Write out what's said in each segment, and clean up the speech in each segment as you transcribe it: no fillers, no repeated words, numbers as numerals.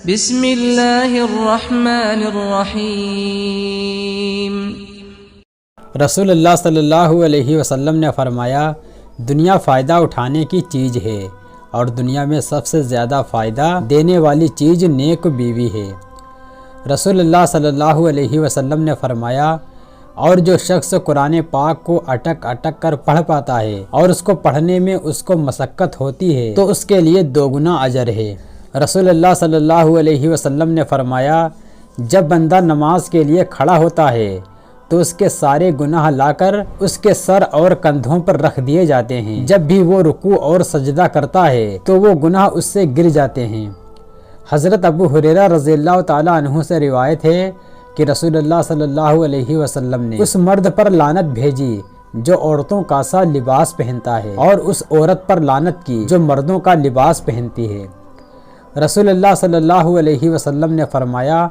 بسم اللہ الرحمن الرحیم۔ رسول اللہ صلی اللہ علیہ وسلم نے فرمایا، دنیا فائدہ اٹھانے کی چیز ہے اور دنیا میں سب سے زیادہ فائدہ دینے والی چیز نیک بیوی ہے۔ رسول اللہ صلی اللہ علیہ وسلم نے فرمایا، اور جو شخص قرآن پاک کو اٹک اٹک کر پڑھ پاتا ہے اور اس کو پڑھنے میں اس کو مشقت ہوتی ہے تو اس کے لیے 2 گنا اجر ہے۔ رسول اللہ صلی اللہ علیہ وسلم نے فرمایا، جب بندہ نماز کے لیے کھڑا ہوتا ہے تو اس کے سارے گناہ لا کر اس کے سر اور کندھوں پر رکھ دیے جاتے ہیں۔ جب بھی وہ رکوع اور سجدہ کرتا ہے تو وہ گناہ اس سے گر جاتے ہیں۔ حضرت ابو ہریرہ رضی اللہ تعالیٰ عنہ سے روایت ہے کہ رسول اللہ صلی اللہ علیہ وسلم نے اس مرد پر لعنت بھیجی جو عورتوں کا سا لباس پہنتا ہے، اور اس عورت پر لعنت کی جو مردوں کا لباس پہنتی ہے۔ رسول اللہ صلی اللہ علیہ وسلم نے فرمایا،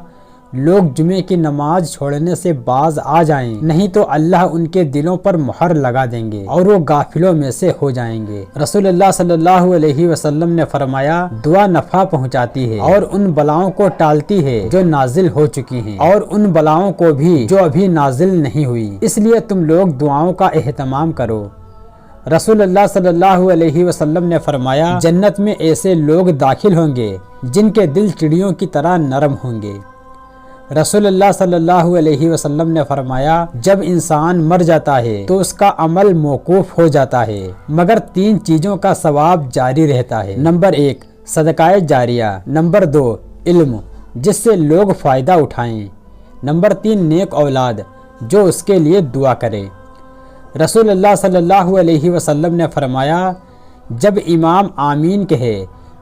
لوگ جمعے کی نماز چھوڑنے سے باز آ جائیں، نہیں تو اللہ ان کے دلوں پر مہر لگا دیں گے اور وہ غافلوں میں سے ہو جائیں گے۔ رسول اللہ صلی اللہ علیہ وسلم نے فرمایا، دعا نفع پہنچاتی ہے اور ان بلاؤں کو ٹالتی ہے جو نازل ہو چکی ہیں، اور ان بلاؤں کو بھی جو ابھی نازل نہیں ہوئی، اس لیے تم لوگ دعاؤں کا اہتمام کرو۔ رسول اللہ صلی اللہ علیہ وسلم نے فرمایا، جنت میں ایسے لوگ داخل ہوں گے جن کے دل چڑیوں کی طرح نرم ہوں گے۔ رسول اللہ صلی اللہ علیہ وسلم نے فرمایا، جب انسان مر جاتا ہے تو اس کا عمل موقوف ہو جاتا ہے مگر 3 چیزوں کا ثواب جاری رہتا ہے۔ نمبر 1 صدقہ جاریہ، نمبر 2 علم جس سے لوگ فائدہ اٹھائیں، نمبر 3 نیک اولاد جو اس کے لیے دعا کرے۔ رسول اللہ صلی اللہ علیہ وسلم نے فرمایا، جب امام آمین کہے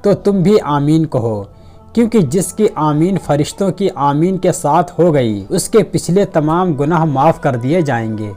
تو تم بھی آمین کہو، کیونکہ جس کی آمین فرشتوں کی آمین کے ساتھ ہو گئی اس کے پچھلے تمام گناہ معاف کر دیے جائیں گے۔